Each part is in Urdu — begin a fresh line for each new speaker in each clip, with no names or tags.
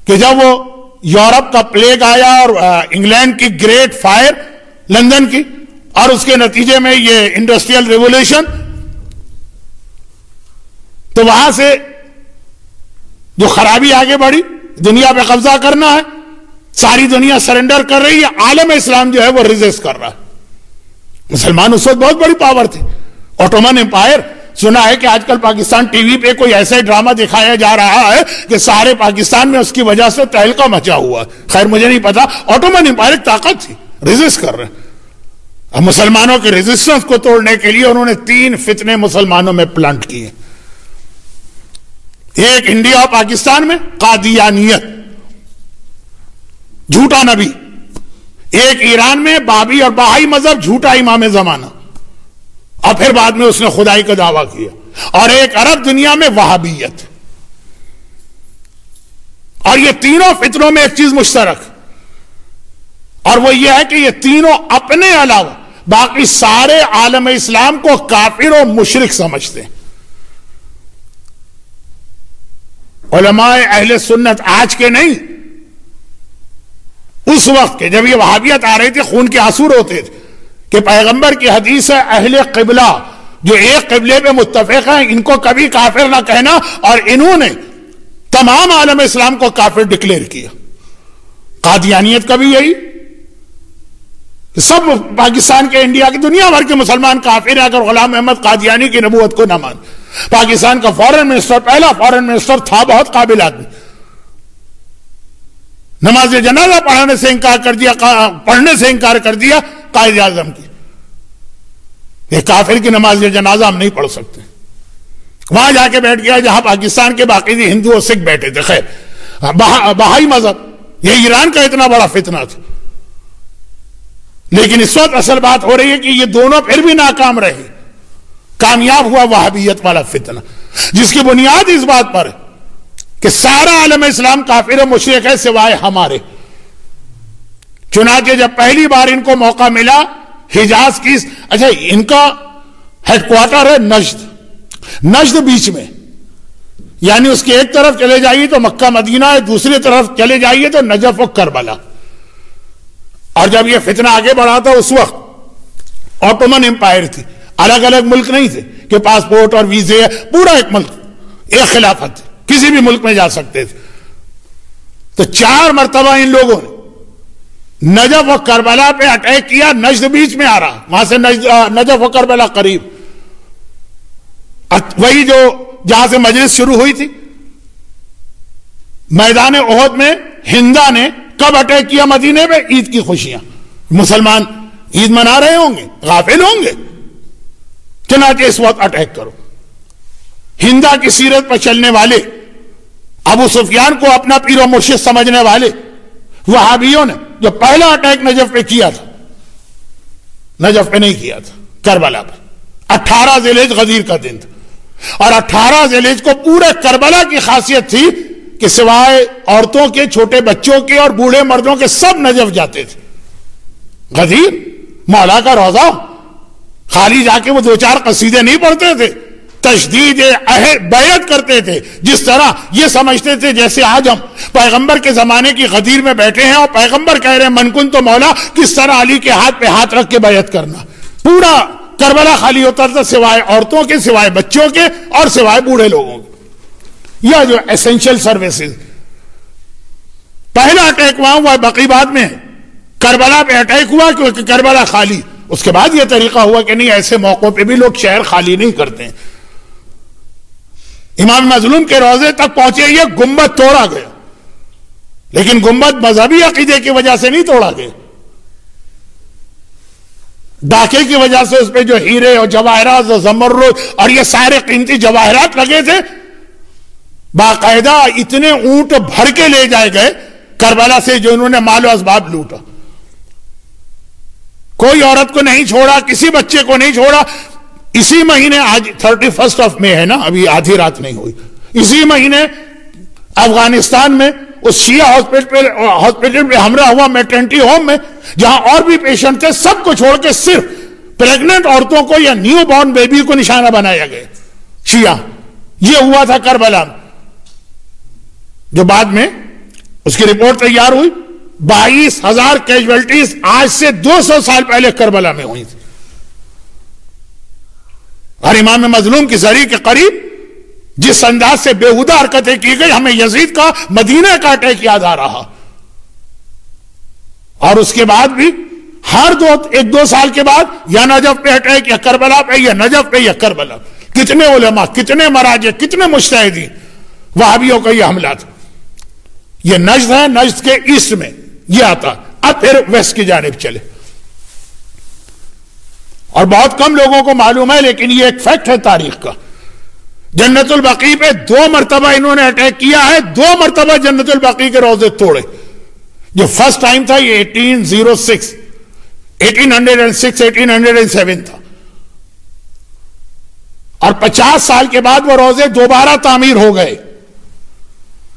کہ جب وہ یورپ کا پلیگ آیا اور انگلینڈ کی گریٹ فائر لندن کی، اور اس کے نتیجے میں یہ انڈسٹریل ریولوشن، تو وہاں سے جو خرابی آگے بڑھی، دنیا پہ قبضہ کرنا ہے، ساری دنیا سرنڈر کر رہی ہے، عالم اسلام جو ہے وہ ریزسٹ کر رہا ہے۔ مسلمان اس وقت بہت بڑی پاور تھی، اوٹومن امپائر۔ سنا ہے کہ آج کل پاکستان ٹی وی پہ کوئی ایسا ڈرامہ دکھایا جا رہا ہے کہ سارے پاکستان میں اس کی وجہ سے تہلکہ مچا ہوا ہے۔ خیر مجھے نہیں پتا، اوٹومن امپائر ایک طاقت تھی، ریزسٹ کر رہے ہیں۔ اب مسلمانوں کے ریزسٹنس کو توڑنے کے لیے انہوں نے 3 فتنے مسلمانوں میں پلانٹ کیے۔ ایک انڈیا اور پاکستان میں قادیانیت، جھوٹا نبی۔ ایک ایران میں بابی اور بہائی مذہب، جھوٹا امام زمانہ، اور پھر بعد میں اس نے خدائی کا دعویٰ کیا۔ اور ایک عرب دنیا میں وہابیت۔ اور یہ تینوں فتنوں میں ایک چیز مشترک، اور وہ یہ ہے کہ یہ تینوں اپنے علاوہ باقی سارے عالم اسلام کو کافر و مشرک سمجھتے ہیں۔ علماء اہل سنت آج کے نہیں، اس وقت کے جب یہ وہابیت آ رہی تھی، خون کے آنسو ہوتے تھے کہ پیغمبر کی حدیث ہے اہل قبلہ جو ایک قبلے پہ متفق ہیں ان کو کبھی کافر نہ کہنا، اور انہوں نے تمام عالم اسلام کو کافر ڈکلیئر کیا۔ قادیانیت کا بھی یہی، سب پاکستان کے، انڈیا کی، دنیا بھر کے مسلمان کافر ہیں اگر غلام احمد قادیانی کی نبوت کو نہ مان۔ پاکستان کا فورن منسٹر، پہلا فورن منسٹر تھا، بہت قابل آدمی، نماز جنازہ پڑھنے سے انکار کر دیا قائد اعظم کی۔ یہ کافر کی نماز جنازہ ہم نہیں پڑھ سکتے۔ وہاں جا کے بیٹھ گیا جہاں پاکستان کے باقی ہندو اور سکھ بیٹھے تھے۔ خیر بہائی مذہب، یہ ایران کا اتنا بڑا فتنہ تھا، لیکن اس وقت اصل بات ہو رہی ہے کہ یہ دونوں پھر بھی ناکام رہے۔ کامیاب ہوا وہابیت والا فتنہ، جس کی بنیاد اس بات پر ہے کہ سارا عالم اسلام کافر و مشرک ہے سوائے ہمارے۔ چنانچہ جب پہلی بار ان کو موقع ملا حجاز کی، اچھا ان کا ہیڈ کوارٹر ہے نجد بیچ میں، یعنی اس کی ایک طرف چلے جائیے تو مکہ مدینہ ہے، دوسری طرف چلے جائیے تو نجف و کربلا۔ اور جب یہ فتنہ آگے بڑھا تھا اس وقت اوٹومن امپائر تھی، الگ الگ ملک نہیں تھے کہ پاسپورٹ اور ویزے، پورا ایک ملک، ایک خلافت تھی، کسی بھی ملک میں جا سکتے تھے۔ تو 4 مرتبہ ان لوگوں نے نجف و کربلا پہ اٹیک کیا۔ نجد بیچ میں آ رہا، وہاں سے نجف و کربلا قریب، وہی جو جہاں سے مجلس شروع ہوئی تھی۔ میدان احد میں ہندا نے کب اٹیک کیا؟ مدینے پہ، عید کی خوشیاں، مسلمان عید منا رہے ہوں گے، غافل ہوں گے، چنانچہ اس وقت اٹیک کرو۔ ہندا کی سیرت پر چلنے والے، ابو سفیان کو اپنا پیر و مرشد سمجھنے والے وہابیوں نے جو پہلا اٹیک نجف پہ کیا تھا، نجف پہ نہیں کیا تھا، کربلا پہ۔ 18 ذی الحجہ غدیر کا دن تھا، اور 18 ذی الحجہ کو پورے کربلا کی خاصیت تھی کہ سوائے عورتوں کے، چھوٹے بچوں کے اور بوڑھے مردوں کے سب نجف جاتے تھے۔ غدیر مولا کا روضہ، خالی جا کے وہ 2-4 قصیدے نہیں پڑھتے تھے، تشدید بیعت کرتے تھے، جس طرح یہ سمجھتے تھے جیسے آج ہم پیغمبر کے زمانے کی غدیر میں بیٹھے ہیں اور پیغمبر کہہ رہے ہیں من کن تو مولا، کس طرح علی کے ہاتھ پہ ہاتھ رکھ کے بیعت کرنا۔ پورا کربلا خالی ہوتا تھا سوائے عورتوں کے، سوائے بچوں کے اور سوائے بوڑھے لوگوں کے۔ یہ جو ایسنشل سروسز، پہلا اٹیک وہاں ہوا، بقی بعد میں کربلا پہ اٹیک ہوا کیونکہ کربلا خالی۔ اس کے بعد یہ طریقہ ہوا کہ نہیں، ایسے موقعوں پہ بھی لوگ شہر خالی نہیں کرتے ہیں۔ امام مظلوم کے روضے تک پہنچے، یہ گنبد توڑا گیا، لیکن گنبد مذہبی عقیدے کی وجہ سے نہیں توڑا گیا، ڈاکے کی وجہ سے اس پہ جو ہیرے اور جواہرات اور زمرد اور یہ سارے قیمتی جواہرات لگے تھے، باقاعدہ اتنے اونٹ بھر کے لے جائے گئے کربلا سے جو انہوں نے مال و اسباب لوٹا۔ کوئی عورت کو نہیں چھوڑا، کسی بچے کو نہیں چھوڑا۔ اسی مہینے، آج 31 مئی ہے نا، ابھی آدھی رات نہیں ہوئی، اسی مہینے افغانستان میں اس شیعہ ہاسپٹل پہ حملہ ہوا، میٹرنٹی ہوم میں، جہاں اور بھی پیشنٹ تھے، سب کو چھوڑ کے صرف پریگننٹ عورتوں کو یا نیو بورن بیبی کو نشانہ بنایا گیا شیعہ۔ یہ ہوا تھا کربلا میں، جو بعد میں اس کی رپورٹ تیار ہوئی. 22,000 کیجویلٹیز آج سے 200 سال پہلے کربلا میں ہوئی تھی. اور امام مظلوم کی زری کے قریب جس انداز سے بےہودہ حرکتیں کی گئی, ہمیں یزید کا مدینہ کا اٹیک یاد آ رہا. اور اس کے بعد بھی ہر 1-2 سال کے بعد یا نجف پہ اٹیک, یا کربلا پہ, یا نجف پہ, یا کربلا. کتنے علماء, کتنے مراجع, کتنے مجتہدین, وہابیوں کا یہ حملہ تھا. یہ نجد ہے, نجد کے ایسٹ میں یہ آتا. اب پھر ویسٹ کی جانب چلے, اور بہت کم لوگوں کو معلوم ہے, لیکن یہ ایک فیکٹ ہے تاریخ کا. جنت البقیع پہ 2 مرتبہ انہوں نے اٹیک کیا ہے, 2 مرتبہ جنت البقیع کے روزے توڑے. جو فرسٹ ٹائم تھا یہ 1806 1807 تھا, اور 50 سال کے بعد وہ روزے دوبارہ تعمیر ہو گئے.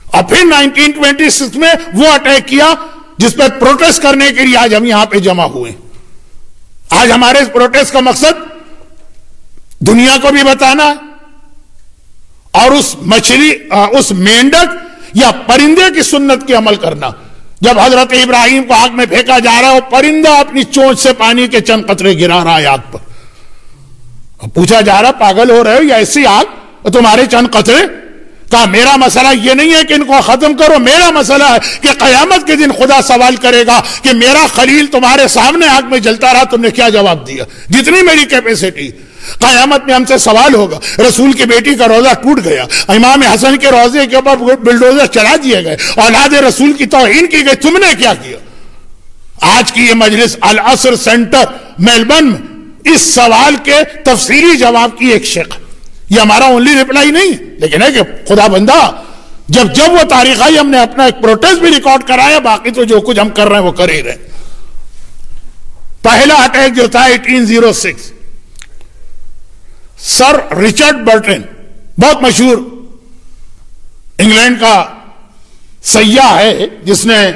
اور پھر 1926 میں وہ اٹیک کیا جس پہ پروٹیسٹ کرنے کے لیے آج ہم یہاں پہ جمع ہوئے. آج ہمارے اس پروٹیسٹ کا مقصد دنیا کو بھی بتانا ہے, اور اس مچھلی, اس مینڈک یا پرندے کی سنت کی عمل کرنا. جب حضرت ابراہیم کو آگ میں پھینکا جا رہا ہے, وہ پرندہ اپنی چونچ سے پانی کے چند قطرے گرا رہا ہے آگ پر. پوچھا جا رہا, پاگل ہو رہے ہو, یا ایسی آگ تمہارے چند قطرے؟ کہا میرا مسئلہ یہ نہیں ہے کہ ان کو ختم کرو, میرا مسئلہ ہے کہ قیامت کے دن خدا سوال کرے گا کہ میرا خلیل تمہارے سامنے آگ میں جلتا رہا, تم نے کیا جواب دیا؟ جتنی میری کیپیسٹی. قیامت میں ہم سے سوال ہوگا. رسول کی بیٹی کا روزہ ٹوٹ گیا, امام حسن کے روزے کے اوپر بلڈوزر چلا دیے گئے, اولاد رسول کی توہین کی گئی, تم نے کیا کیا؟ آج کی یہ مجلس العصر سینٹر میلبرن میں اس سوال کے تفصیلی جواب کی ایک شق. یہ ہمارا اونلی ریپلائی نہیں, لیکن ہے کہ خدا بندہ جب وہ تاریخ آئی, ہم نے اپنا ایک پروٹیسٹ بھی ریکارڈ کرایا, باقی تو جو کچھ ہم کر رہے ہیں وہ کر ہی رہے. پہلا اٹیک جو تھا 1806, سر رچرڈ برٹن, بہت مشہور انگلینڈ کا سیاح ہے جس نے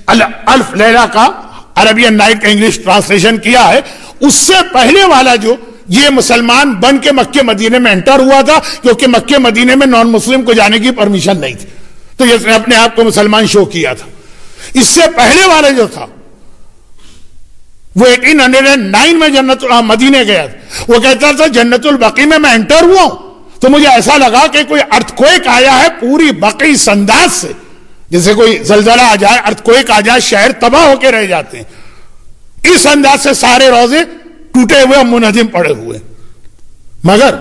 الف لیلہ کا عربین نائٹ کا انگلش ٹرانسلیشن کیا ہے. اس سے پہلے والا جو یہ مسلمان بن کے مکہ مدینے میں انٹر ہوا تھا, کیونکہ مکہ مدینے میں نان مسلم کو جانے کی پرمیشن نہیں تھی, تو اس نے اپنے آپ کو مسلمان شو کیا تھا. اس سے پہلے والا جو تھا وہ 1809 میں جنت مدینے گیا تھا. وہ کہتا تھا جنت البقیع میں انٹر ہوا ہوں تو مجھے ایسا لگا کہ کوئی ارتھکویک آیا ہے پوری بقیع انداز سے, جیسے کوئی زلزلہ آ جائے, ارتھکویک آ جائے, شہر تباہ ہو کے رہ جاتے ہیں. اس انداز سے سارے روزے ٹوٹے ہوئے اور منہدم پڑے ہوئے. مگر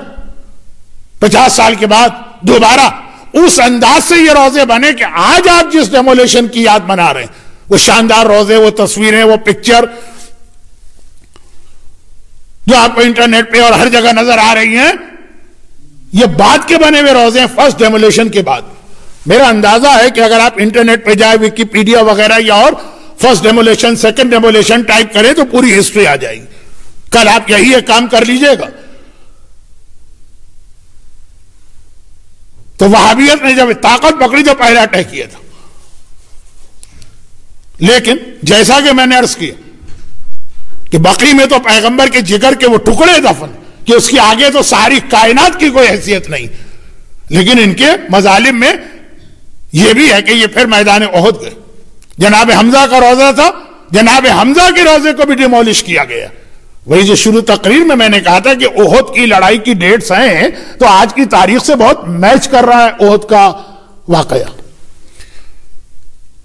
50 سال کے بعد دوبارہ اس انداز سے یہ روزے بنے کہ آج آپ جس ڈیمولیشن کی یاد بنا رہے ہیں, وہ شاندار روزے, وہ تصویریں, وہ پکچر جو آپ کو انٹرنیٹ پہ اور ہر جگہ نظر آ رہی ہیں, یہ بعد کے بنے ہوئے روزے ہیں, فرسٹ ڈیمولیشن کے بعد. میرا اندازہ ہے کہ اگر آپ انٹرنیٹ پہ جائے, ویکیپیڈیا وغیرہ یا اور first demolition, second demolition type کریں تو پوری ہسٹری آ جائے گی. کل آپ یہی ایک کام کر لیجئے گا. تو وہابیت نے جب طاقت پکڑی تو پہلا اٹیک کیا تھا. لیکن جیسا کہ میں نے عرض کیا کہ بقیع میں تو پیغمبر کے جگر کے وہ ٹکڑے دفن کہ اس کی آگے تو ساری کائنات کی کوئی حیثیت نہیں. لیکن ان کے مظالم میں یہ بھی ہے کہ یہ پھر میدان احد گئے. جناب حمزہ کا روزہ تھا, جناب حمزہ کے روزے کو بھی ڈیمولش کیا گیا. وہی جو شروع تقریر میں نے کہا تھا کہ احد کی لڑائی کی ڈیٹس ہیں تو آج کی تاریخ سے بہت میچ کر رہا ہے احد کا واقعہ.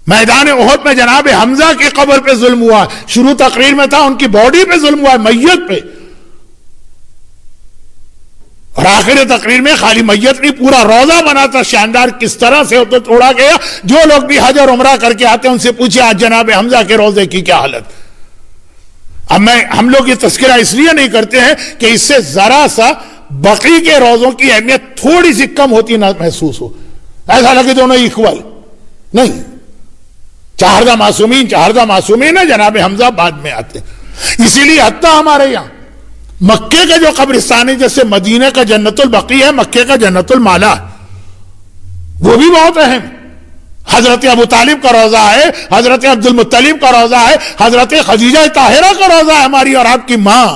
میدان احد میں جناب حمزہ کی قبر پہ ظلم ہوا, شروع تقریر میں تھا ان کی باڈی پہ ظلم ہوا, میت پہ. اور آخر تقریر میں خالی میت نہیں, پورا روزہ بنا تھا شاندار, کس طرح سے تو توڑا گیا. جو لوگ بھی حج اور عمرہ کر کے آتے ہیں ان سے پوچھے آج جناب حمزہ کے روزے کی کیا حالت. اب ہم لوگ یہ تذکرہ اس لیے نہیں کرتے ہیں کہ اس سے ذرا سا بقیع کے روزوں کی اہمیت تھوڑی سی کم ہوتی نہ محسوس ہو, ایسا لگے دونوں ایکول نہیں. چہاردہ معصومین ہے, جناب حمزہ بعد میں آتے. اسی لیے حتیٰ ہمارے یہاں مکے کا جو قبرستان ہے, جیسے مدینہ کا جنت البقیع ہے, مکے کا جنت المالا ہے, وہ بھی بہت اہم. حضرت ابو طالب کا روزہ ہے, حضرت عبد المطلب کا روزہ ہے, حضرت خدیجہ طاہرہ کا روزہ ہے, ہماری اور آپ کی ماں.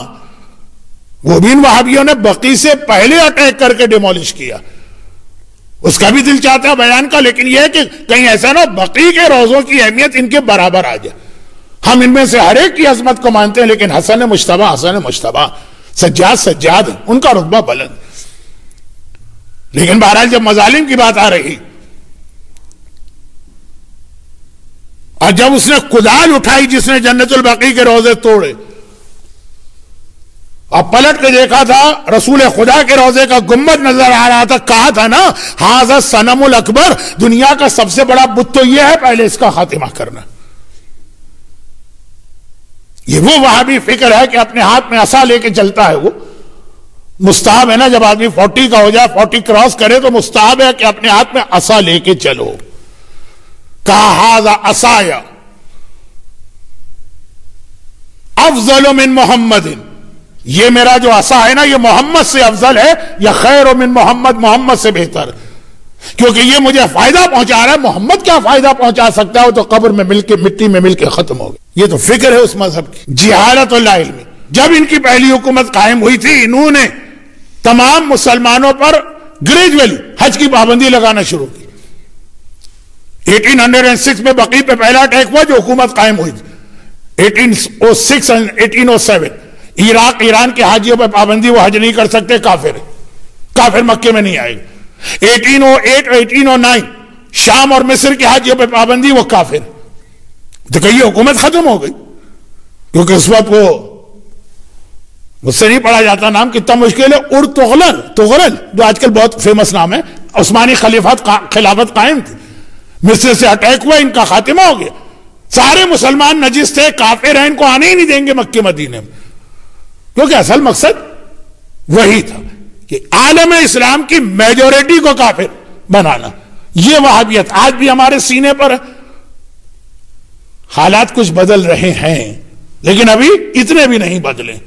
وہ بھی ان وہابیوں نے بقیع سے پہلے اٹیک کر کے ڈیمولش کیا. اس کا بھی دل چاہتا ہے بیان کا، لیکن یہ ہے کہ کہیں ایسا نہ بقی کے روزوں کی اہمیت ان کے برابر آ جائے. ہم ان میں سے ہر ایک کی عظمت کو مانتے ہیں، لیکن حسن مجتبیٰ سجاد ان کا رتبہ بلند. لیکن بہرحال جب مظالم کی بات آ رہی اور جب اس نے کدال اٹھائی جس نے جنت البقیع کے روزے توڑے اور پلٹ کے دیکھا تھا رسول خدا کے روزے کا گنبد نظر آ رہا تھا، کہا تھا نا ھذا الصنم الاکبر، دنیا کا سب سے بڑا بت تو یہ ہے، پہلے اس کا خاتمہ کرنا. یہ وہ وہابی فکر ہے کہ اپنے ہاتھ میں عصا لے کے چلتا ہے. وہ مستحب ہے نا، جب آدمی 40 کا ہو جائے، 40 کراس کرے تو مستحب ہے کہ اپنے ہاتھ میں عصا لے کے چلو. کہا ھذا عصای افضل من محمد، یہ میرا جو عصا ہے نا یہ محمد سے افضل ہے، یا خیر من محمد سے بہتر، کیونکہ یہ مجھے فائدہ پہنچا رہا ہے. محمد کیا فائدہ پہنچا سکتا ہے؟ وہ تو قبر میں مل کے مٹی میں مل کے ختم ہو گیا. یہ تو فکر ہے اس مذہب کی. جہالت لا علمی. جب ان کی پہلی حکومت قائم ہوئی تھی، انہوں نے تمام مسلمانوں پر گریجولی حج کی پابندی لگانا شروع کی. 1806 میں بقیع پہ پہلا اٹیک ہوا جو حکومت قائم ہوئی تھی. 1806 اور 1807 عراق ایران کے حاجیوں پہ پابندی، وہ حج نہیں کر سکتے، کافر مکے میں نہیں آئے گا. 1808 اور 1809 شام اور مصر کے حاجیوں پہ پابندی، وہ کافر. تو کہ یہ حکومت ختم ہو گئی، کیونکہ اس وقت وہ مجھ سے نہیں پڑھا جاتا نام، کتنا مشکل ہے. تغلل جو آج کل بہت فیمس نام ہے، عثمانی خلافت قائم تھی. مصر سے اٹیک ہوا، ان کا خاتمہ ہو گیا. سارے مسلمان نجس تھے، کافر ہیں، ان کو آنے ہی نہیں دیں گے مکے مدینے میں، کیونکہ اصل مقصد وہی تھا کہ عالم اسلام کی میجورٹی کو کافر بنانا. یہ وہابیت آج بھی ہمارے سینے پر ہے. حالات کچھ بدل رہے ہیں لیکن ابھی اتنے بھی نہیں بدلے.